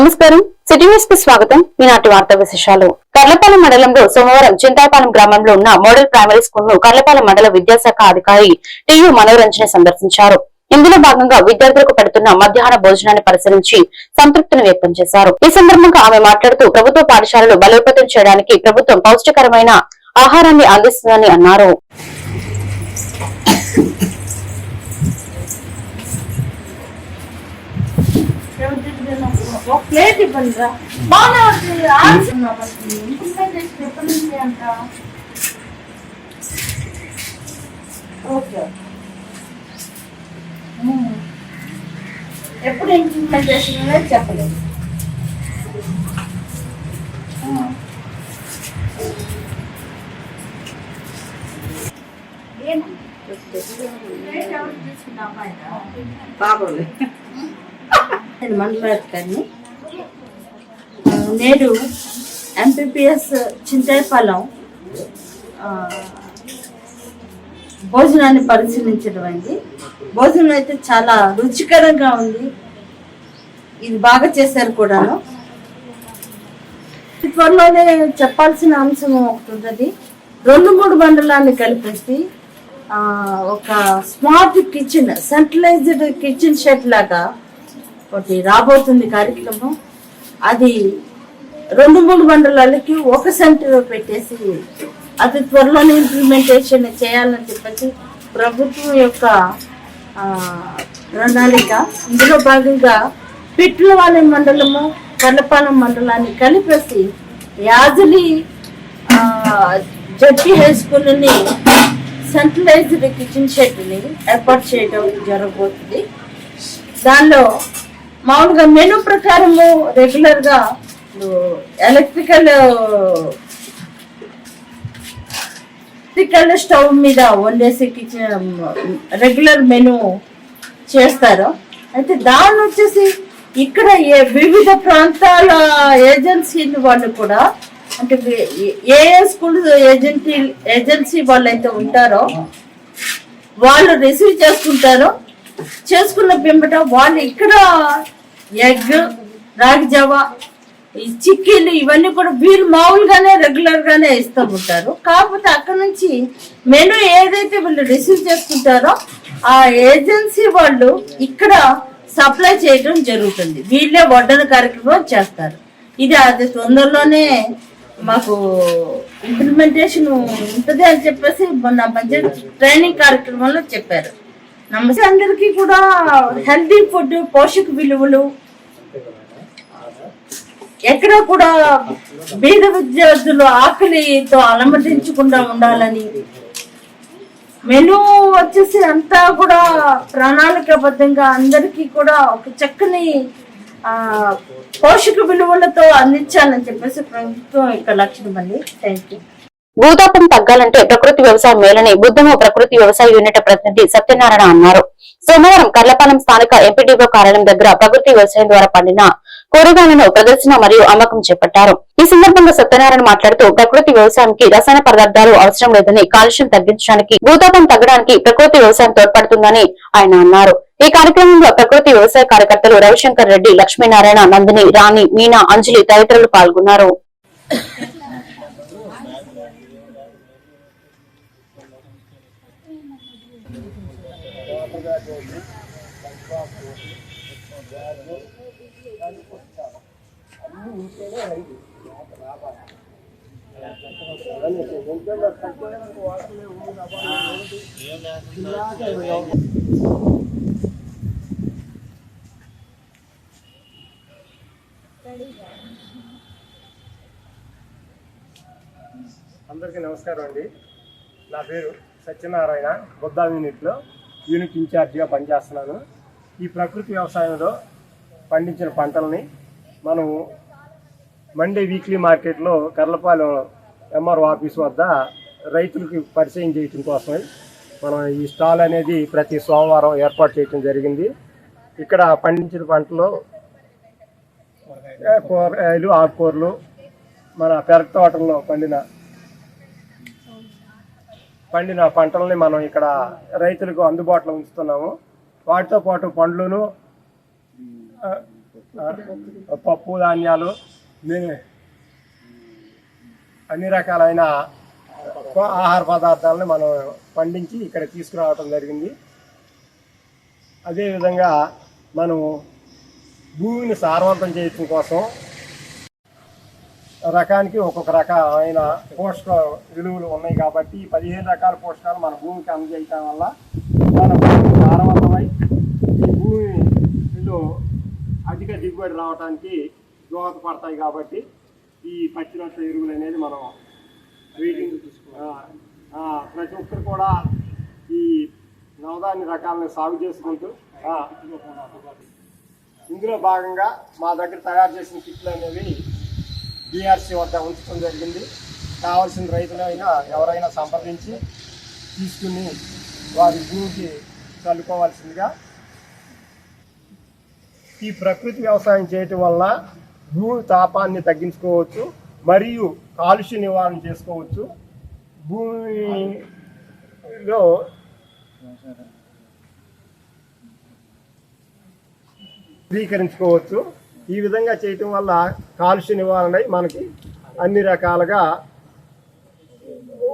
నమస్కారం. City news కి స్వాగతం. ఈనాటి వార్తా విశేషాలు. కర్లపాలెం మండలంలో సోమవారం చింతాయపాలెం గ్రామంలో ఉన్న మోడల్ ప్రైమరీ స్కూల్ ను కర్లపాలెం మండల విద్యాశాఖ అధికారి టియు మనోరంజన సందర్శించారు. ఇందులో భాగంగా విద్యార్థులకు పెడుతున్న మధ్యాహ్న భోజనాన్ని పరిశీలించి సంతృప్తిని వ్యక్తం చేశారు. ఈ సందర్భంగా ఆమె మాట్లాడుతూ ప్రభుత్వ పాఠశాలలు బలోపేతం చేయడానికి ప్రభుత్వం పౌష్టికరమైన ఆహారాన్ని అందిస్తుందని అన్నారు. ఒక ప్లేట్ ఇవ్వండి రా. బాగానే ఇంప్లిమెంటేషన్ ఎప్పటి నుంచి అంట? ఓకే, ఎప్పుడు ఇంప్లిమెంటేషన్ అనేది చెప్పలేదు. బాబోలే నేను మండలాధికారిని. నేడు ఎంపీపీఎస్ చింతాయపాలెం భోజనాన్ని పరిశీలించడం అయింది. భోజనం అయితే చాలా రుచికరంగా ఉంది. ఇది బాగా చేశారు కూడాను. త్వరలోనే చెప్పాల్సిన అంశం ఒకటి ఉంటుంది. 2-3 మండలాన్ని కలిపేసి ఒక smart kitchen, centralised kitchen shed లాగా ఒకటి రాబోతుంది కార్యక్రమం. అది 2-3 మండలాలకి ఒక సెంటర్ పెట్టేసి అది త్వరలోనే ఇంప్లిమెంటేషన్ చేయాలని చెప్పేసి ప్రభుత్వం యొక్క ప్రణాళిక. ఇందులో భాగంగా పిట్లవాలెం మండలము, కర్లపాలెం మండలాన్ని కలిపేసి యాజలి జడ్పీ హై స్కూల్ని సెంట్రలైజ్డ్ కిచెన్ షెడ్ని ఏర్పాటు చేయడం జరగబోతుంది. దానిలో మామూలుగా మెనూ ప్రకారము రెగ్యులర్గా ఎలక్ట్రికల్ స్టవ్ మీద వండేసి కిచెన్ రెగ్యులర్ మెనూ చేస్తారు. అయితే దాన్ని వచ్చేసి ఇక్కడ వివిధ ప్రాంతాల ఏజెన్సీలు వాళ్ళు కూడా, అంటే ఏ స్కూల్ ఏజెన్సీ వాళ్ళు అయితే ఉంటారో వాళ్ళు రిసీవ్ చేసుకుంటారో, చేసుకున్న పిమ్మట వాళ్ళు ఇక్కడ ఎగ్, రాగి జావా, ఈ చిక్కీలు ఇవన్నీ కూడా వీళ్ళు మామూలుగానే రెగ్యులర్ గానే ఇస్తూ ఉంటారు. కాకపోతే అక్కడ నుంచి మెనూ ఏదైతే వీళ్ళు రిసీవ్ చేసుకుంటారో ఆ ఏజెన్సీ వాళ్ళు ఇక్కడ సప్లై చేయడం జరుగుతుంది. వీళ్ళే వడ్డన కార్యక్రమం చేస్తారు. ఇది అది తొందరలోనే మాకు ఇంప్లిమెంటేషన్ ఉంటుంది అని చెప్పేసి మొన్న బడ్జెట్ ట్రైనింగ్ కార్యక్రమంలో చెప్పారు. నమస్తే. అందరికీ కూడా హెల్తీ ఫుడ్, పోషక విలువలు, ఎక్కడ కూడా బీద విద్యార్థులు ఆకలితో అలమటించకుండా ఉండాలని మెనూ వచ్చేసి అంతా కూడా ప్రణాళికాబద్ధంగా అందరికీ కూడా ఒక చక్కని పోషక విలువలతో అందించాలని చెప్పేసి ప్రభుత్వం యొక్క లక్ష్యం అండి. Thank you. భూతాపం తగ్గాలంటే ప్రకృతి వ్యవసాయం మేలని బుద్ధమ ప్రకృతి వ్యవసాయ యూనిట్ ప్రతినిధి సత్యనారాయణ అన్నారు. సోమవారం కర్లపాలెం స్థానిక ఎంపీడీఓ కార్యాలయం దగ్గర ప్రకృతి వ్యవసాయం ద్వారా పండిన కూరగాయలను ప్రదర్శన మరియు అమ్మకం చేపట్టారు. ఈ సందర్భంగా సత్యనారాయణ మాట్లాడుతూ ప్రకృతి వ్యవసాయానికి రసాయన పదార్థాలు అవసరం లేదని, కాలుష్యం తగ్గించడానికి, భూతాపం తగ్గడానికి ప్రకృతి వ్యవసాయం తోడ్పడుతుందని ఆయన అన్నారు. ఈ కార్యక్రమంలో ప్రకృతి వ్యవసాయ కార్యకర్తలు రవిశంకర్ రెడ్డి, లక్ష్మీనారాయణ, నందిని, రాణి, మీనా, అంజలి తదితరులు పాల్గొన్నారు. అందరికీ నమస్కారం అండి. నా పేరు సత్యనారాయణ. బుద్ధా యూనిట్లో యూనిట్ ఇన్ఛార్జిగా పనిచేస్తున్నాను. ఈ ప్రకృతి వ్యవసాయంలో పండించిన పంటల్ని మనము మండే వీక్లీ మార్కెట్లో కర్లపాలెం ఎంఆర్ఓ ఆఫీస్ వద్ద రైతులకి పరిచయం చేయడం కోసమై మనం ఈ స్టాల్ అనేది ప్రతి సోమవారం ఏర్పాటు చేయడం జరిగింది. ఇక్కడ పండించిన పంటలు కూరగాయలు, ఆకుకూరలు, మన పెరటి తోటల్లో పండిన పంటల్ని మనం ఇక్కడ రైతులకు అందుబాటులో ఉంచుతున్నాము. వాటితో పాటు పండ్లను పప్పు ధాన్యాలు అన్ని రకాలైన ఆహార పదార్థాలను మనం పండించి ఇక్కడ తీసుకురావడం జరిగింది. అదేవిధంగా మనం భూమిని సారవంతం చేయడం కోసం రకానికి ఒక్కొక్క రకమైన పోషక విలువలు ఉన్నాయి కాబట్టి 15 రకాల పోషకాలు మన భూమికి అందజేయటం వల్ల మన భూమి సారవంతమై ఈ భూమిలో అధిక దిగుబడి రావడానికి దోహదపడతాయి. కాబట్టి ఈ పచ్చిరొట్ట ఎరువులు అనేది మనం ప్రతి ఒక్కరు కూడా ఈ నవధాన్య రకాలను సాగు చేసుకుంటూ ఇందులో భాగంగా మా దగ్గర తయారు చేసిన కిట్లు అనేవి BRC వద్ద ఉంచడం జరిగింది. కావాల్సిన రైతులైనా ఎవరైనా సంప్రదించి తీసుకుని వారి భూమికి చల్లుకోవాల్సిందిగా. ఈ ప్రకృతి వ్యవసాయం చేయటం వల్ల భూమి తాపాన్ని తగ్గించుకోవచ్చు మరియు కాలుష్య నివారణ చేసుకోవచ్చు. భూమిలో స్వీకరించుకోవచ్చు. ఈ విధంగా చేయటం వల్ల కాలుష్య నివారణ మనకి అన్ని రకాలుగా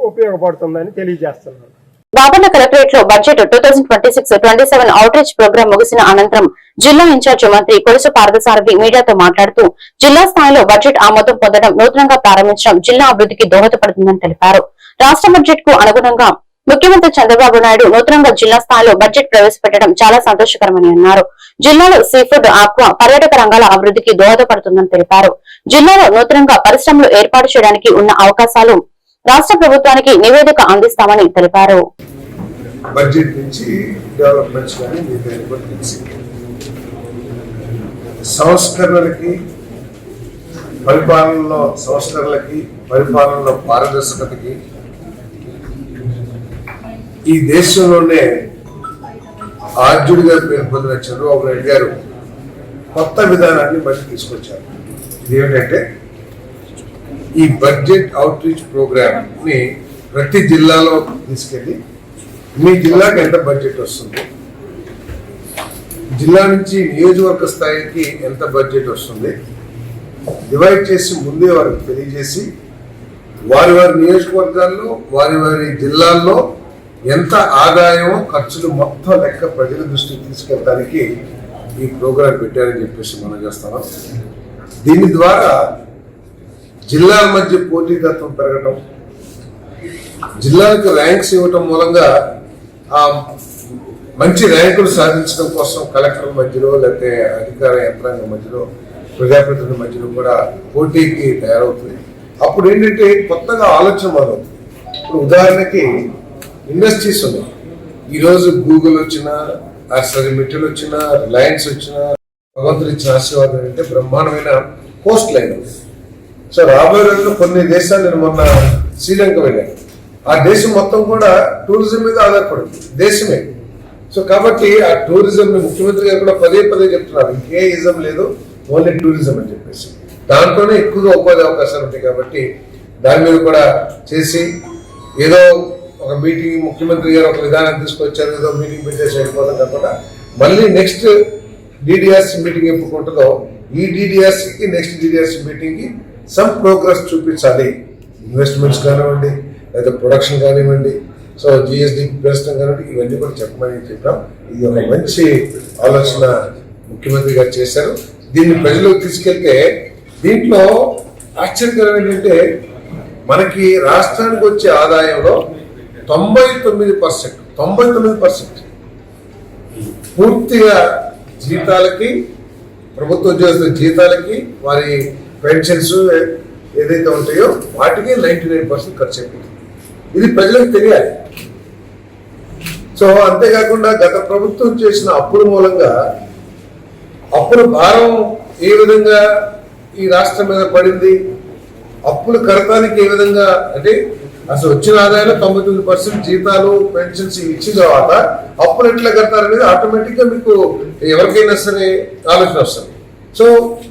ఉపయోగపడుతుందని తెలియజేస్తున్నాను. బాపట్ల కలెక్టరేట్ లో బడ్జెట్ 2026-27 అవుట్ రీచ్ ప్రోగ్రాం ముగిసిన అనంతరం జిల్లా ఇన్ఛార్జ్ మంత్రి కొలుసు పార్థసారథి మీడియాతో మాట్లాడుతూ జిల్లా స్థాయిలో బడ్జెట్ ఆమోదం పొందడం, నూతనంగా ప్రారంభించడం జిల్లా అభివృద్ధికి దోహదపడుతుందని తెలిపారు. రాష్ట్ర బడ్జెట్ కు అనుగుణంగా ముఖ్యమంత్రి చంద్రబాబు నాయుడు నూతనంగా జిల్లా స్థాయిలో బడ్జెట్ ప్రవేశపెట్టడం చాలా సంతోషకరమని అన్నారు. జిల్లాలో సీఫుడ్, ఆక్వా, పర్యాటక రంగాల అభివృద్ధికి దోహదపడుతుందని తెలిపారు. జిల్లాలో నూతనంగా పరిశ్రమలు ఏర్పాటు చేయడానికి ఉన్న అవకాశాలు రాష్ట్ర ప్రభుత్వానికి నివేదిక అందిస్తామని తెలిపారు. బడ్జెట్ నుంచి డెవలప్మెంట్స్ కానీ సంస్కరణలకి పరిపాలనలో పారదర్శకతకి ఈ దేశంలోనే ఆర్జుడిగా పేరు పొందిన చంద్రబాబు నాయుడు గారు కొత్త విధానాన్ని మళ్ళీ తీసుకొచ్చారు. ఇదేమిటంటే ఈ బడ్జెట్ అవుట్ రీచ్ ప్రోగ్రామ్ ని ప్రతి జిల్లాలో తీసుకెళ్ళి మీ జిల్లాకి ఎంత బడ్జెట్ వస్తుంది, జిల్లా నుంచి నియోజకవర్గ స్థాయికి ఎంత బడ్జెట్ వస్తుంది డివైడ్ చేసి ముందే వారికి తెలియజేసి వారి నియోజకవర్గాల్లో వారి జిల్లాల్లో ఎంత ఆదాయమో ఖర్చులు మొత్తం లెక్క ప్రజల దృష్టికి తీసుకెళ్ళడానికి ఈ ప్రోగ్రాం పెట్టారని చెప్పేసి మనం చేస్తున్నాం. దీని ద్వారా జిల్లాల మధ్య పోటీతత్వం పెరగటం, జిల్లాలకు ర్యాంక్స్ ఇవ్వటం మూలంగా ఆ మంచి ర్యాంకులు సాధించడం కోసం కలెక్టర్ల మధ్యలో లేకపోతే అధికార యంత్రాంగం మధ్యలో ప్రజాప్రతినిధుల మధ్యలో కూడా పోటీకి తయారవుతుంది. అప్పుడు ఏంటంటే కొత్తగా ఆలోచన మొదలవుతుంది. ఇప్పుడు ఉదాహరణకి ఇండస్ట్రీస్ ఉన్నాయి. ఈరోజు గూగుల్ వచ్చినా, మెటల్ వచ్చినా, రిలయన్స్ వచ్చినా, భగవంతుడు ఇచ్చిన ఆశీర్వాదం అంటే బ్రహ్మాండమైన కోస్ట్ లైన్ ఉంది. సో రాబోయే రోజుల్లో కొన్ని దేశాలు, నేను మొన్న శ్రీలంక వెళ్ళాను, ఆ దేశం మొత్తం కూడా టూరిజం మీద ఆధారపడింది దేశమే. సో కాబట్టి ఆ టూరిజం ముఖ్యమంత్రి గారు కూడా పదే చెప్తున్నారు, ఇంకే ఇజం లేదు, ఓన్లీ టూరిజం అని చెప్పేసి. దాంట్లోనే ఎక్కువగా ఉపాధి అవకాశాలు ఉంటాయి. కాబట్టి దాని మీద కూడా చేసి ఏదో ఒక మీటింగ్ ముఖ్యమంత్రి గారు ఒక విధానం తీసుకొచ్చారు, ఏదో మీటింగ్ పెట్టేసి వెళ్ళిపోతాం కాకుండా మళ్ళీ నెక్స్ట్ డిడిఆర్సీ మీటింగ్ ఎప్పుడు ఉంటుందో ఈ డిడిఆర్సీకి నెక్స్ట్ డిడిఆర్సీ మీటింగ్కి సమ్ ప్రోగ్రెస్ చూపించాలి. ఇన్వెస్ట్మెంట్స్ కానివ్వండి, లేదా ప్రొడక్షన్ కానివ్వండి, సో జిఎస్డి పెంచడం కానివ్వండి, ఇవన్నీ కూడా చెప్పమని చెప్పాం. ఇది ఒక మంచి ఆలోచన ముఖ్యమంత్రి గారు చేశారు. దీన్ని ప్రజలకు తీసుకెళ్తే దీంట్లో ఆశ్చర్యకరం ఏంటంటే మనకి రాష్ట్రానికి వచ్చే ఆదాయంలో 99% పూర్తిగా జీతాలకి, ప్రభుత్వ ఉద్యోగస్తుల జీతాలకి, వారి పెన్షన్స్ ఏదైతే ఉంటాయో వాటికి 99% ఖర్చు అయిపోతుంది. ఇది ప్రజలకు తెలియాలి. సో అంతేకాకుండా గత ప్రభుత్వం చేసిన అప్పుల మూలంగా అప్పుల భారం ఏ విధంగా ఈ రాష్ట్రం మీద పడింది, అప్పులు కడతానికి ఏ విధంగా, అంటే అసలు వచ్చిన ఆదాయంలో 99% జీతాలు, పెన్షన్స్ ఇచ్చిన తర్వాత అప్పులు ఎట్లా కడతారనేది ఆటోమేటిక్ గా మీకు ఎవరికైనా సరే ఆలోచన వస్తుంది. సో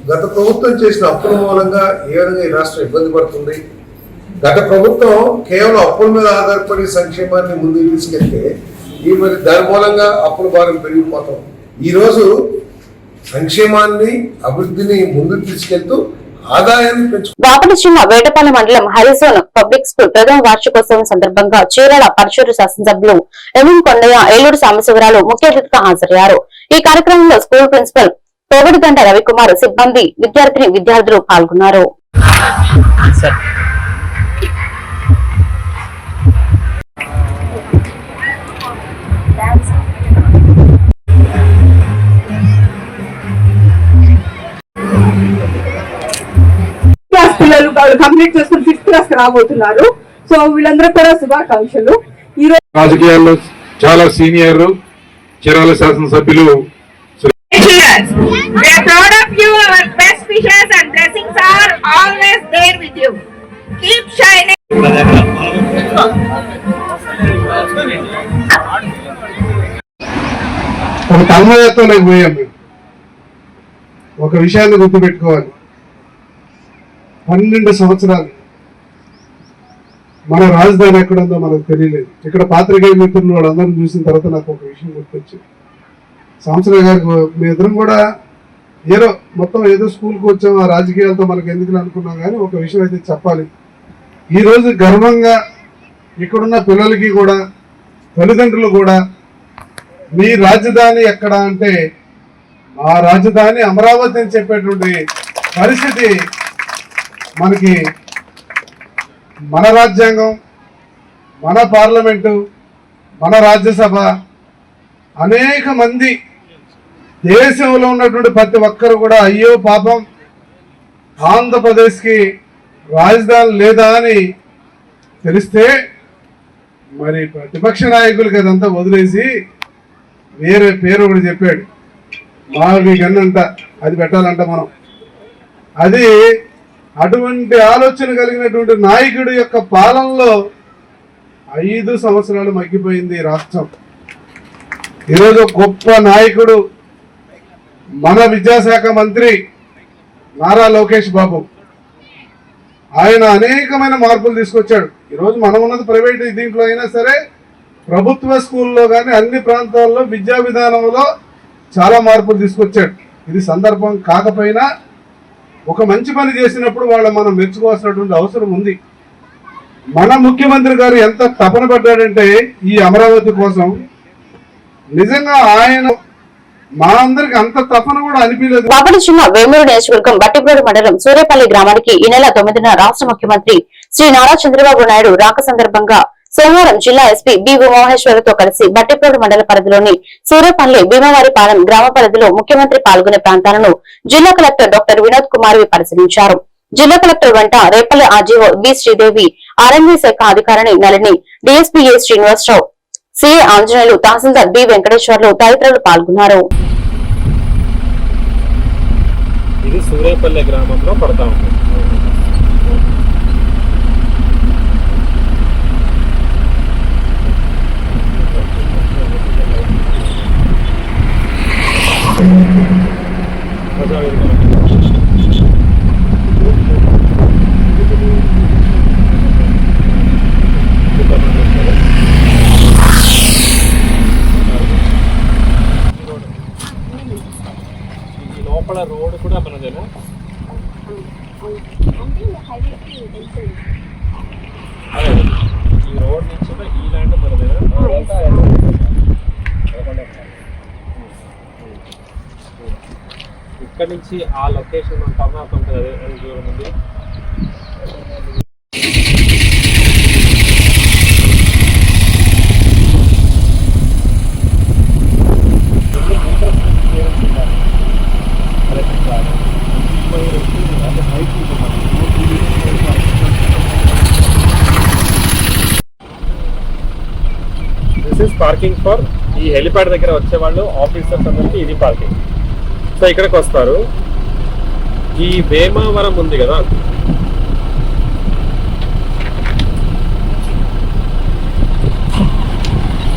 గత ప్రభుత్వం చేసిన అప్పుల మూలంగా ఏ విధంగా ఈ రాష్ట్రం ఇబ్బంది పడుతుంది, గత ప్రభుత్వం కేవలం అప్పుల మీద ఆధారపడి సంక్షేమాన్ని ముందుకు తీసుకెళ్తే ఈ మరి దాని మూలంగా అప్పుల భారం పెరిగిపోతాం. ఈరోజు సంక్షేమాన్ని అభివృద్ధిని ముందుకు తీసుకెళ్తూ ఆదాయాన్ని పెంచు బాపట్ల జిల్లా వేటపాలెం మండలం హరిజోన్ పబ్లిక్ స్కూల్ ప్రథమ వార్షికోత్సవం సందర్భంగా చీరాల పరచూరు శాసనసభ్యులు ఎంఎం కొండయ్య, ఏలూరు సాంబశివరాలు ముఖ్య అతిథిగా హాజరయ్యారు. ఈ కార్యక్రమంలో స్కూల్ ప్రిన్సిపల్ కోవిడిగంట రవికుమార్, సిబ్బంది, విద్యార్థులు పాల్గొన్నారు. పిల్లలు కంప్లీట్ చేసుకుని 5th క్లాస్ రాబోతున్నారు. సో వీళ్ళందరూ కూడా శుభాకాంక్షలు. ఈ రోజు రాజకీయాల్లో చాలా సీనియర్ చీరాల శాసనసభ్యులు We are proud of you. Our best wishes and blessings are always there with you. Keep shining. ఒక తన్మయత్వంలోకి పోయాం. మేము ఒక విషయాన్ని గుర్తుపెట్టుకోవాలి. 12 సంవత్సరాలు మన రాజధాని ఎక్కడుందో మనకు తెలియలేదు. ఇక్కడ పాత్రికేయ మిత్రులు వాళ్ళందరినీ చూసిన తర్వాత నాకు ఒక విషయం గుర్తొచ్చింది. సంవత్సరాలు గారికి మీ ఇద్దరం కూడా ఏదో స్కూల్కి వచ్చాం, ఆ రాజకీయాలతో మనకు ఎందుకు అనుకున్నాం. కానీ ఒక విషయం అయితే చెప్పాలి. ఈరోజు గర్వంగా ఇక్కడున్న పిల్లలకి కూడా, తల్లిదండ్రులు కూడా, మీ రాజధాని ఎక్కడ అంటే ఆ రాజధాని అమరావతి అని చెప్పేటువంటి పరిస్థితి మనకి మన రాజ్యాంగం, మన పార్లమెంటు, మన రాజ్యసభ, అనేక మంది దేశంలో ఉన్నటువంటి ప్రతి ఒక్కరు కూడా అయ్యో పాపం ఆంధ్రప్రదేశ్కి రాజధాని లేదా అని తెలిస్తే మరి ప్రతిపక్ష నాయకులకి అదంతా వదిలేసి వేరే పేరు ఒకటి చెప్పాడు, మావి గన్నంట, అది పెట్టాలంట మనం. అది అటువంటి ఆలోచన కలిగినటువంటి నాయకుడి యొక్క పాలనలో 5 సంవత్సరాలు మగ్గిపోయింది రాష్ట్రం. ఈరోజు గొప్ప నాయకుడు మన విద్యాశాఖ మంత్రి నారా లోకేష్ బాబు, ఆయన అనేకమైన మార్పులు తీసుకొచ్చాడు. ఈరోజు మనం ఉన్నది ప్రైవేట్ దీంట్లో అయినా సరే, ప్రభుత్వ స్కూల్లో కానీ అన్ని ప్రాంతాల్లో విద్యా విధానంలో చాలా మార్పులు తీసుకొచ్చాడు. ఇది సందర్భం కాకపోయినా ఒక మంచి పని చేసినప్పుడు మనం మెచ్చుకోవాల్సినటువంటి అవసరం ఉంది. మన ముఖ్యమంత్రి గారు ఎంత తపన పడ్డాడంటే ఈ అమరావతి కోసం, నిజంగా ఆయన మా అందరికి అంత తపన కూడా అనిపించలేదు. బాపట్ల జిల్లా వేమూరు నియోజకవర్గం బట్టిప్రోలు మండలం సూర్యపల్లి గ్రామానికి ఈ నెల 9న రాష్ట్ర ముఖ్యమంత్రి శ్రీ నారా చంద్రబాబు నాయుడు రాక సందర్భంగా సోమవారం జిల్లా ఎస్పీ బి ఉమామహేశ్వరతో కలిసి బట్టిప్రోలు మండల పరిధిలోని సూర్యపల్లి భీమవారిపాలెం గ్రామ పరిధిలో ముఖ్యమంత్రి పాల్గొనే ప్రాంతాలను జిల్లా కలెక్టర్ డాక్టర్ వినోద్ కుమార్ పరిశీలించారు. జిల్లా కలెక్టర్ వెంట Repalle RDO B Sridevi, R and B శాఖ అధికారిని Nalini, DSP A Srinivasarao, CA Anjaneyulu, tahsildar B Venkateswarlu తదితరులు పాల్గొన్నారు. ఇది సూర్యపల్లి గ్రామంలో పడతా ఉంది. లోపల రోడ్ కూడా మనదేనా? ఈ రోడ్ నుంచి ఈ ల్యాండ్ మనదేనా? ఇక్కడ నుంచి ఆ లొకేషన్ ఉంటామా ఉంటుంది, అదే దూరం ఉంది. దిస్ ఇస్ పార్కింగ్ ఫర్ ఈ హెలిప్యాడ్ దగ్గర వచ్చేవాళ్ళు, ఆఫీసర్స్ అందరికి ఇది పార్కింగ్. సో ఇక్కడికి వస్తారు. ఈ వేమావరం ఉంది కదా,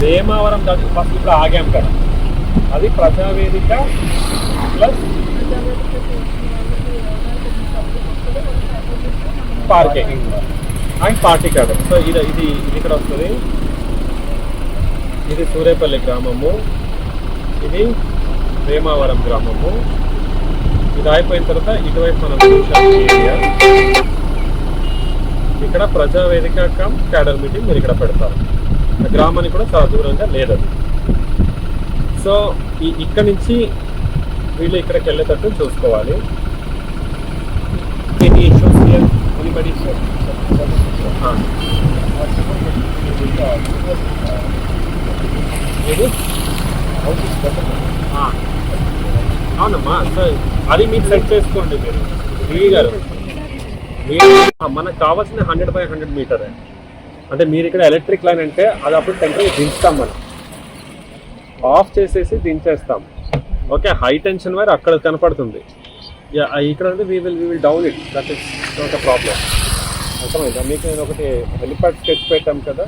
వేమావరం దాటి ఫస్ట్ ఇప్పుడు ఆగాం కదా, అది Prajavedika plus parking and party garden. So ఇది ఇది ఇది ఇక్కడ వస్తుంది. ఇది సూర్యపల్లి గ్రామము, ఇది ప్రేమావరం గ్రామము. ఇది అయిపోయిన తర్వాత ఇటువైపు మనం చూసాం ఏరియా. ఇక్కడ ప్రజావేదిక క్యాడర్ మీటింగ్ మీరు ఇక్కడ పెడతారు. గ్రామానికి కూడా చాలా దూరంగా లేదది. సో ఇక్కడ నుంచి వీళ్ళు ఇక్కడికి వెళ్ళేటట్టు చూసుకోవాలి. అవునమ్మా, అది మీరు సెట్ చేసుకోండి. మీరు వి గారు మనకు కావాల్సిన 100x100 మీటర్ అంటే మీరు ఇక్కడ ఎలక్ట్రిక్ లైన్ అంటే అది అప్పుడు టెంపరీ దించుతాం, మనం ఆఫ్ చేసేసి దించేస్తాం. ఓకే, హై టెన్షన్ వైర్ అక్కడ కనపడుతుంది. ఇక్కడ అంటే we will down it, that is not a problem. అర్థమైందా మీకు? నేను ఒకటి హెలిప్యాడ్ స్కెచ్ పెట్టాం కదా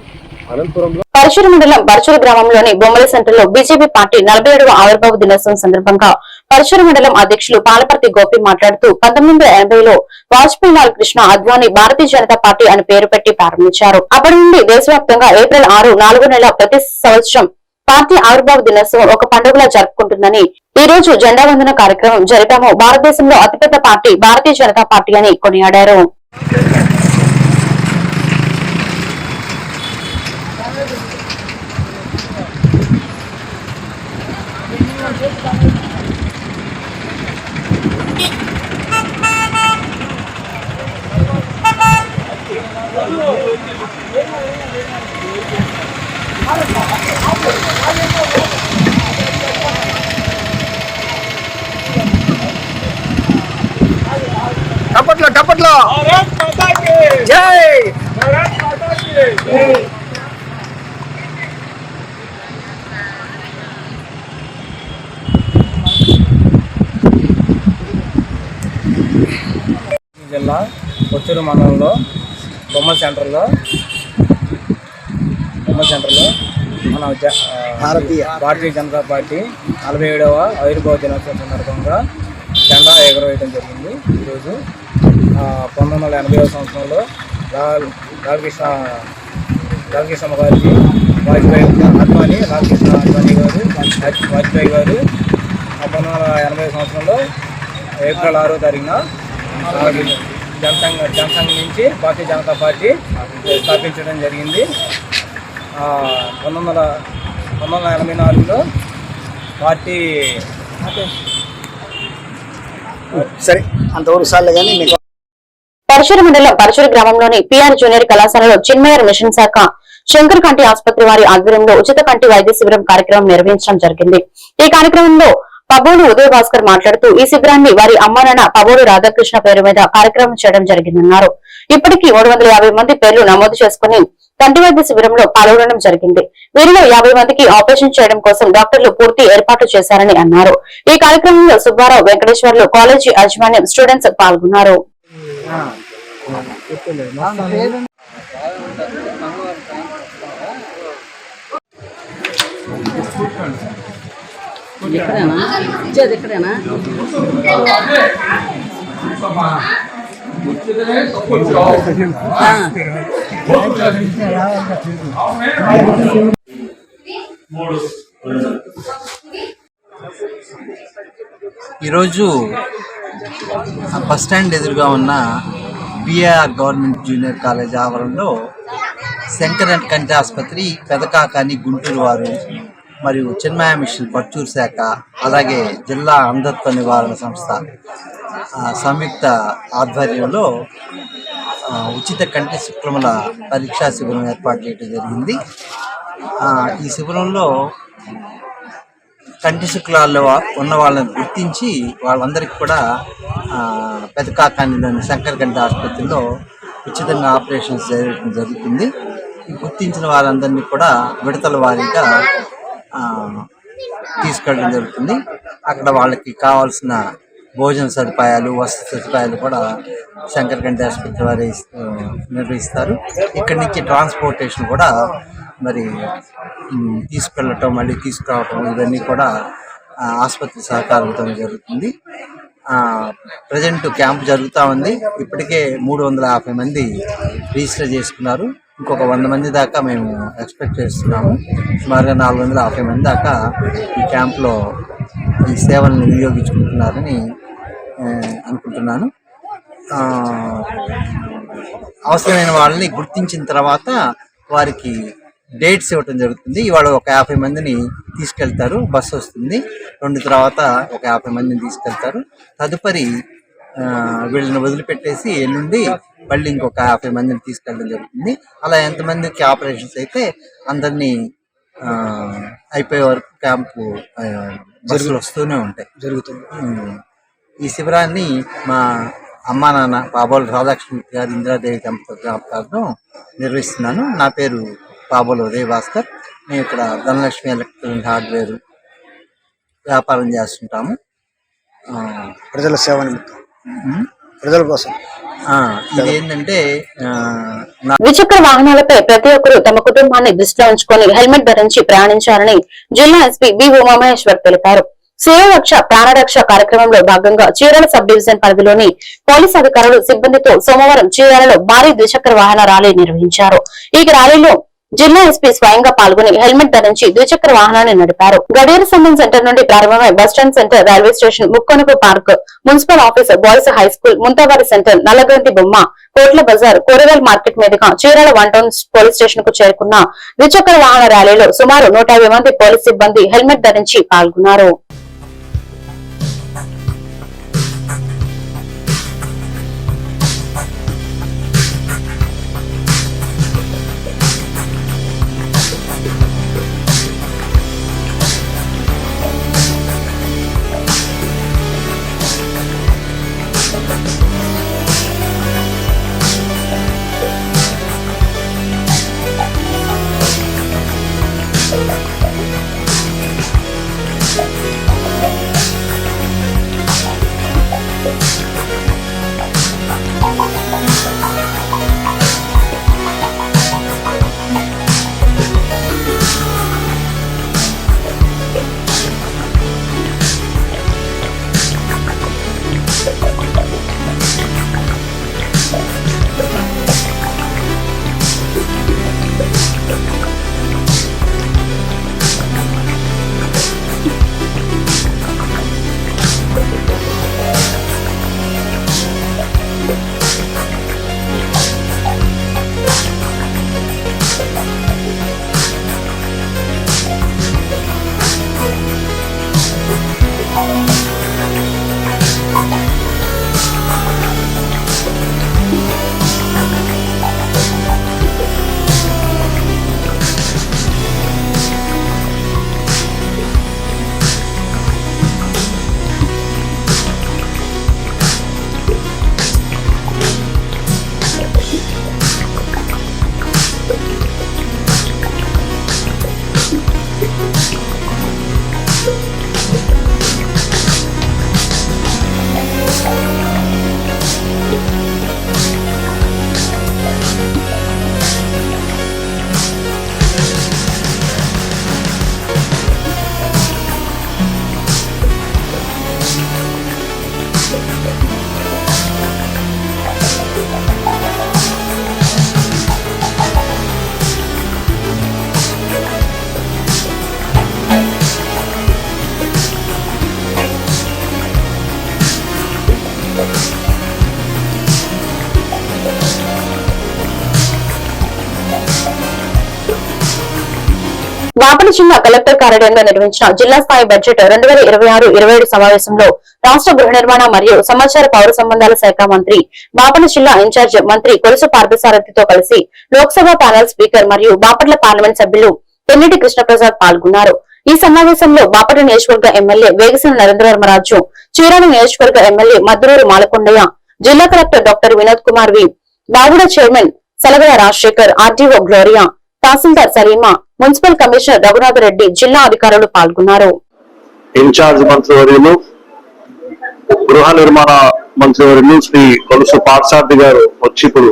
అనంతపురంలో. పరచూరు మండలం పరచూరు గ్రామంలోని బొమ్మల సెంటర్ లో బీజేపీ పార్టీ 47వ ఆవిర్భావ దినోత్సవం సందర్భంగా పరచూరు మండలం అధ్యక్షులు పాలపర్తి గోపి మాట్లాడుతూ 1980లో వాజ్పేయి లాల్ కృష్ణ అద్వానీ భారతీయ జనతా పార్టీ అని పేరు పెట్టి ప్రారంభించారు. అప్పటి నుండి దేశవ్యాప్తంగా ఏప్రిల్ 6 4 నెలల ప్రతి సంవత్సరం పార్టీ ఆవిర్భావ దినోత్సవం ఒక పండుగలా జరుపుకుంటుందని, ఈ రోజు జెండా వందన కార్యక్రమం జరిపాము. భారతదేశంలో అతిపెద్ద పార్టీ భారతీయ జనతా పార్టీ అని కొనియాడారు. టపట్లో జై జిల్లా కొత్తూరు మండలంలో బొమ్మల సెంటర్లో మన భారతీయ జనతా పార్టీ 47వ ఆవిర్భావ దినోత్సవం సందర్భంగా జెండా ఎగరవేయడం జరిగింది. ఈరోజు 1980వ సంవత్సరంలో లాల్కృష్ణ గారికి అద్వానీ వాజ్పేయి గారు 1980 సంవత్సరంలో ఏప్రిల్ 6వ తారీఖున జనసంఘ్ నుంచి భారతీయ జనతా పార్టీ స్థాపించడం జరిగింది. 1984లో పార్టీ సరే అంతవరకు సార్లే కానీ మీకు పరచూరు మండలం పరచూరు గ్రామంలోని పిఆర్ జూనియర్ కళాశాలలో చిన్మయర్ మిషన్ శాఖ శంకర్ కంటి ఆసుపత్రి వారి ఆధ్వర్యంలో ఉచిత కంటి వైద్య శిబిరం కార్యక్రమం నిర్వహించడం జరిగింది. ఈ కార్యక్రమంలో పబోలు ఉదయ భాస్కర్ మాట్లాడుతూ ఈ శిబిరాన్ని వారి అమ్మానాన్న పబోలు రాధాకృష్ణ పేరు మీద కార్యక్రమం చేయడం జరిగిందన్నారు. ఇప్పటికీ 350 మంది పేర్లు నమోదు చేసుకుని కంటి వైద్య శిబిరంలో పాల్గొనడం జరిగింది. వీరిలో 50 మందికి ఆపరేషన్ చేయడం కోసం డాక్టర్లు పూర్తి ఏర్పాట్లు చేశారని అన్నారు. ఈ కార్యక్రమంలో సుబ్బారావు, వెంకటేశ్వర్లు, కాలేజీ యాజమాన్యం, స్టూడెంట్స్ పాల్గొన్నారు. ఈరోజు బస్ స్టాండ్ ఎదురుగా ఉన్న బిఆర్ గవర్నమెంట్ జూనియర్ కాలేజ్ ఆవరణలో శంకర్ కంటి ఆసుపత్రి, పెదకాకాని గుంటూరు వారు మరియు చిన్మయ మిషన్ పర్చూరు శాఖ, అలాగే జిల్లా అంధత్వ నివారణ సంస్థ సంయుక్త ఆధ్వర్యంలో ఉచిత కంటి శుక్రముల పరీక్షా శిబిరం ఏర్పాటు చేయడం జరిగింది. ఈ శిబిరంలో కంటి శుక్లాల్లో ఉన్న వాళ్ళని గుర్తించి వాళ్ళందరికీ కూడా పెదకాకానిలోని శంకర్ కంటి ఆసుపత్రిలో ఉచితంగా ఆపరేషన్స్ చేయడం జరుగుతుంది. గుర్తించిన వారందరినీ కూడా విడతల వారీగా తీసుకెళ్ళడం జరుగుతుంది. అక్కడ వాళ్ళకి కావాల్సిన భోజన సదుపాయాలు, వసతి సదుపాయాలు కూడా శంకర్ కంటి ఆసుపత్రి వారు నిర్వహిస్తారు. ఇక్కడి నుంచి ట్రాన్స్పోర్టేషన్ కూడా మరి తీసుకెళ్ళటం, మళ్ళీ తీసుకురావటం ఇవన్నీ కూడా ఆసుపత్రి సహకారంతో జరుగుతుంది. ప్రజెంట్ క్యాంప్ జరుగుతూ ఉంది. ఇప్పటికే 350 మంది రిజిస్టర్ చేసుకున్నారు. ఇంకొక 100 మంది దాకా మేము ఎక్స్పెక్ట్ చేస్తున్నాము. సుమారుగా 450 మంది దాకా ఈ క్యాంప్లో ఈ సేవలను వినియోగించుకుంటున్నారని అనుకుంటున్నాను. అవసరమైన వాళ్ళని గుర్తించిన తర్వాత వారికి డేట్స్ ఇవ్వటం జరుగుతుంది. ఇవాళ ఒక 50 మందిని తీసుకెళ్తారు, బస్సు వస్తుంది. 2 తర్వాత ఒక 50 మందిని తీసుకెళ్తారు. తదుపరి వీళ్ళని వదిలిపెట్టేసి ఎల్లుండి మళ్ళీ ఇంకొక 50 మందిని తీసుకెళ్ళడం జరుగుతుంది. అలా ఎంతమందికి ఆపరేషన్స్ అయితే అందరినీ అయిపోయే వరకు క్యాంపు బస్సులు వస్తూనే ఉంటాయి, జరుగుతుంది. ఈ శిబిరాన్ని మా అమ్మా నాన్న పాబోలు రాధాకృష్ణ గారు, ఇందిరాదేవి జ్ఞాపకార్థం నిర్వహిస్తున్నాను. నా పేరు పాబోలు ఉదయ భాస్కర్. మేము ఇక్కడ ధనలక్ష్మి ఎలక్ట్రానిక్ హార్డ్వేర్ వ్యాపారం చేస్తుంటాము. ప్రజల సేవ నిమిత్తం, ప్రజల కోసం. ఇదేంటంటే ద్విచక్ర వాహనాలపై ప్రతి ఒక్కరూ తమ కుటుంబాన్ని దృష్టిలో ఉంచుకొని హెల్మెట్ ధరించి ప్రయాణించాలని జిల్లా ఎస్పీ బి ఉమామహేశ్వర్ తెలిపారు. శివరక్ష ప్రాణరక్ష కార్యక్రమంలో భాగంగా చీరాల సబ్ డివిజన్ పరిధిలోని పోలీసు అధికారులు సిబ్బందితో సోమవారం చీరాలలో భారీ ద్విచక్ర వాహన ర్యాలీ నిర్వహించారు. ఈ ర్యాలీలో జిల్లా ఎస్పీ స్వయంగా పాల్గొని హెల్మెట్ ధరించి ద్విచక్ర వాహనాన్ని నడిపారు. గడియార సంఘం సెంటర్ నుండి ప్రారంభమై బస్టాండ్ సెంటర్, రైల్వే స్టేషన్, ముక్కొనుపు park, municipal office, boys high school, ముంతావారి సెంటర్, నల్లగంటి బొమ్మ, కోట్ల బజార్, కూరగాయల మార్కెట్ మీదుగా చీరాల 1 టౌన్ పోలీస్ స్టేషన్ కు చేరుకున్న ద్విచక్ర వాహన ర్యాలీలో సుమారు 150 మంది పోలీస్ సిబ్బంది హెల్మెట్ ధరించి పాల్గొన్నారు. బాపట్ల జిల్లా కలెక్టర్ కార్యాలయంలో నిర్వహించిన జిల్లా స్థాయి బడ్జెట్ 2026-27 సమావేశంలో రాష్ట్ర గృహ నిర్మాణ మరియు సమాచార పౌర సంబంధాల శాఖ మంత్రి, బాపట్ల జిల్లా ఇన్ఛార్జ్ మంత్రి కొలుసు పార్థసారథితో కలిసి లోక్సభ ప్యానెల్ స్పీకర్ మరియు బాపట్ల పార్లమెంట్ సభ్యులు పెన్నిటి కృష్ణప్రసాద్ పాల్గొన్నారు. ఈ సమావేశంలో బాపట్ల నియోజకవర్గ ఎమ్మెల్యే వేగసిన నరేంద్రవర్మరాజు, చీరాల నియోజకవర్గ ఎమ్మెల్యే మద్దులూరు మాలకొండయ్య, జిల్లా collector doctor Vinod Kumar V, బాగుడ chairman Salagala Rajasekhar, RDO Gloria, తహసీల్దార్ సలీమా, మున్సిపల్ కమిషనర్ రఘునాథ్ రెడ్డి, జిల్లా అధికారులు పాల్గొన్నారు. ఇన్ఛార్జ్ మంత్రివర్యులు, గృహ నిర్మాణ మంత్రివర్యులు శ్రీ కొలుసు పార్థసారథి గారు వచ్చి ఇప్పుడు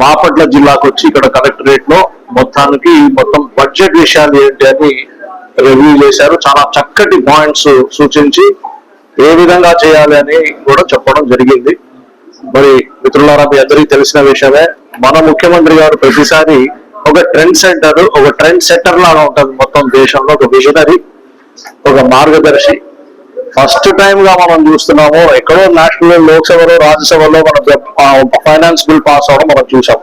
బాపట్ల జిల్లాకు వచ్చి ఇక్కడ కలెక్టరేట్ లో మొత్తం బడ్జెట్ విషయాలు ఏంటి అని రివ్యూ చేశారు. చాలా చక్కటి పాయింట్స్ సూచించి ఏ విధంగా చేయాలి అని కూడా చెప్పడం జరిగింది. మరి మిత్రులారా, మీ అందరికీ తెలిసిన విషయమే, మన ముఖ్యమంత్రి గారు ప్రతిసారి ఒక ట్రెండ్ సెట్టర్ లాగా ఉంటుంది. మొత్తం దేశంలో ఒక విజనరీ, ఒక మార్గదర్శి. ఫస్ట్ టైం గా మనం చూస్తున్నాము. ఎక్కడో నేషనల్ లోక్సభలో రాజ్యసభలో మన ఫైనాన్స్ బిల్ పాస్ అవడం మనం చూసాం.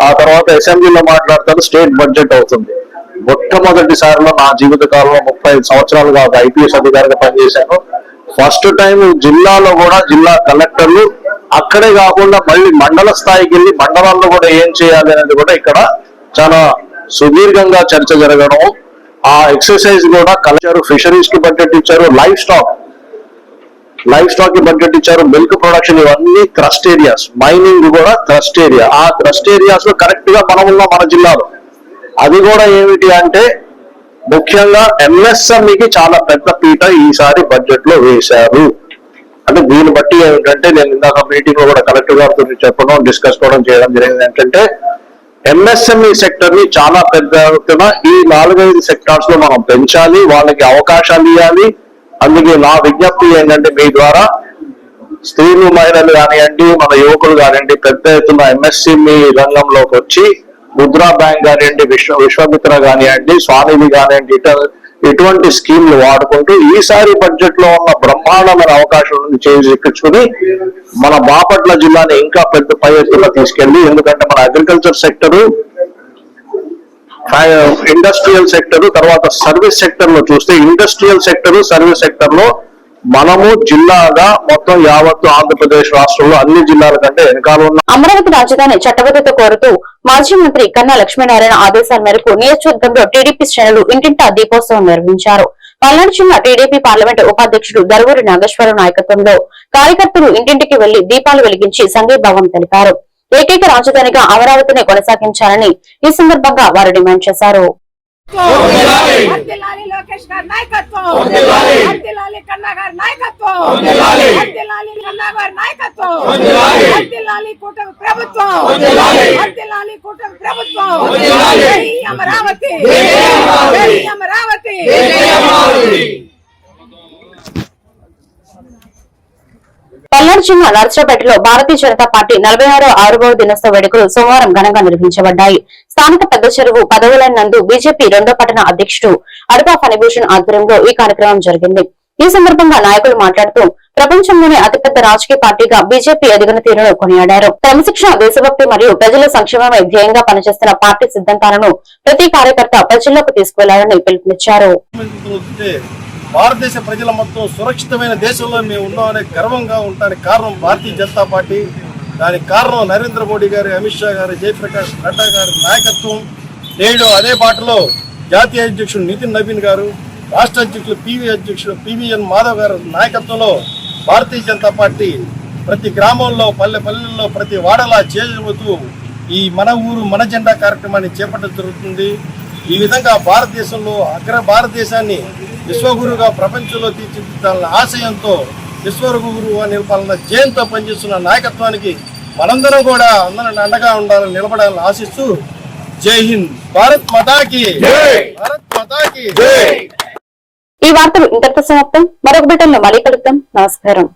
ఆ తర్వాత అసెంబ్లీలో మాట్లాడతారు, స్టేట్ బడ్జెట్ అవుతుంది. మొట్టమొదటిసారిలో నా జీవిత కాలంలో 35 సంవత్సరాలుగా ఒక ఐపీఎస్ అధికారిగా పనిచేశాను. ఫస్ట్ టైం జిల్లాలో కూడా జిల్లా కలెక్టర్లు అక్కడే కాకుండా మళ్ళీ మండల స్థాయికి వెళ్ళి మండలాల్లో కూడా ఏం చేయాలి అనేది కూడా ఇక్కడ చాలా సుదీర్ఘంగా చర్చ జరగడం. ఆ ఎక్సర్సైజ్ కూడా కలెక్టర్ ఫిషరీస్ కి బడ్జెట్ ఇచ్చారు, లైవ్ స్టాక్ కి బడ్జెట్ ఇచ్చారు, మిల్క్ ప్రొడక్షన్, ఇవన్నీ థ్రస్ట్ ఏరియాస్, మైనింగ్ కూడా థ్రస్ట్ ఏరియా. ఆ థ్రస్ట్ ఏరియాస్ లో కరెక్ట్ గా మనం ఉన్నాం మన జిల్లాలో. అది కూడా ఏమిటి అంటే ముఖ్యంగా ఎంఎస్ఎంఈకి చాలా పెద్ద పీట ఈసారి బడ్జెట్ లో వేశారు. అంటే దీన్ని బట్టి ఏమిటంటే నేను ఇందాక మీటింగ్ లో కూడా కలెక్టర్ గారితో చెప్పడం, డిస్కస్ కూడా చేయడం జరిగింది. ఏంటంటే ఎంఎస్ఎంఈ సెక్టర్ ని చాలా పెద్ద ఎత్తున ఈ 4-5 సెక్టార్స్ లో మనం పెంచాలి, వాళ్ళకి అవకాశాలు ఇవ్వాలి. అందుకే నా విజ్ఞప్తి ఏంటంటే మీ ద్వారా స్త్రీలు, మహిళలు కానివ్వండి, మన యువకులు కానివ్వండి, పెద్ద ఎత్తున ఎంఎస్ఎంఈ రంగంలోకి వచ్చి ముద్రా బ్యాంక్ కానివ్వండి, విశ్వమిత్ర కానివ్వండి, స్వానిధి కానివ్వండి, ఇటువంటి స్కీమ్లు వాడుకుంటూ ఈసారి బడ్జెట్ లో ఉన్న బ్రహ్మాండమైన అవకాశం చేజిక్కించుకుని మన బాపట్ల జిల్లాని ఇంకా పెద్ద పై ఎత్తున తీసుకెళ్లి, ఎందుకంటే మన అగ్రికల్చర్ సెక్టరు, ఇండస్ట్రియల్ సెక్టర్, తర్వాత సర్వీస్ సెక్టర్ లో చూస్తే ఇండస్ట్రియల్ సెక్టర్, సర్వీస్ సెక్టర్ లో మనము జిల్లాగా మొత్తం యావత్తు ఆంధ్రప్రదేశ్ రాష్ట్రంలో అన్ని జిల్లాల కంటే వెనకాల ఉన్న. అమరావతి రాజధాని చట్టబద్ధత కోరుతూ మాజీ మంత్రి కన్నా లక్ష్మీనారాయణ ఆదేశాల మేరకు నియోజకవర్గంలో టీడీపీ శ్రేణులు ఇంటింటా దీపోత్సవం నిర్వహించారు. పల్నాడు జిల్లా టీడీపీ పార్లమెంటు ఉపాధ్యక్షుడు దరువూరి నాగేశ్వరరావు నాయకత్వంలో కార్యకర్తలు ఇంటింటికి వెళ్లి దీపాలు వెలిగించి సంఘీభావం తెలిపారు. ఏకైక రాజధానిగా అమరావతిని కొనసాగించాలని ఈ సందర్భంగా వారు డిమాండ్ చేశారు. లోకేష్ గారి నాయకత్వం, కన్నా గారి నాయకత్వం, నాయకత్వం, కూటమి ప్రభుత్వం, కూటమి ప్రభుత్వం, అమరావతి, అమరావతి. పల్నాడు జిల్లా నర్సరావుపేటలో భారతీయ జనతా పార్టీ 46వ దినోత్సవ వేడుకలు సోమవారం ఘనంగా నిర్వహించబడ్డాయి. స్థానిక పెద్ద చెరువు పదవులైన నందు బీజేపీ 2వ పట్టణ అధ్యక్షుడు అడపా ఫణిభూషణ్ ఆధ్వర్యంలో ఈ కార్యక్రమం జరిగింది. ఈ సందర్భంగా నాయకులు మాట్లాడుతూ ప్రపంచంలోనే అతిపెద్ద రాజకీయ పార్టీగా బీజేపీ ఎదిగిన తీరును కొనియాడారు. క్రమశిక్షణ, దేశభక్తి మరియు ప్రజల సంక్షేమమే ధ్యేయంగా పనిచేస్తున్న పార్టీ సిద్ధాంతాలను ప్రతి కార్యకర్త ప్రజల్లోకి తీసుకువెళ్లాలని పిలుపునిచ్చారు. భారతదేశ ప్రజల మొత్తం సురక్షితమైన దేశంలో మేము ఉన్నామనే గర్వంగా ఉండడానికి కారణం భారతీయ జనతా పార్టీ. దానికి కారణం నరేంద్ర మోడీ గారు, అమిత్ షా గారు, జయప్రకాష్ నడ్డా గారి నాయకత్వం. నేడు అదే బాటలో జాతీయ అధ్యక్షుడు నితిన్ నవీన్ గారు, రాష్ట్ర అధ్యక్షుడు పివిఎన్ మాధవ్ గారు నాయకత్వంలో భారతీయ జనతా పార్టీ ప్రతి గ్రామంలో, పల్లెల్లో, ప్రతి వాడలా చేరుతూ ఈ మన ఊరు మన జెండా కార్యక్రమాన్ని చేపట్టడం జరుగుతుంది. ఈ విధంగా భారతదేశంలో భారతదేశాన్ని విశ్వగురువుగా ప్రపంచంలో తీర్చిదిద్దాలన్న ఆశయంతో విశ్వగురువుగా నిలపాలన్న జయంతో పనిచేస్తున్న నాయకత్వానికి మనందరం కూడా అందరం అండగా ఉండాలని నిలబడాలని ఆశిస్తూ జై హింద్, భారత్ మాతాకి, భారత్ మాతాకి. ఈ వార్తలు ఇంతటితో సమాప్తం. మరొక బిడ్డల్లో మళ్ళీ కలుద్దాం. నమస్కారం.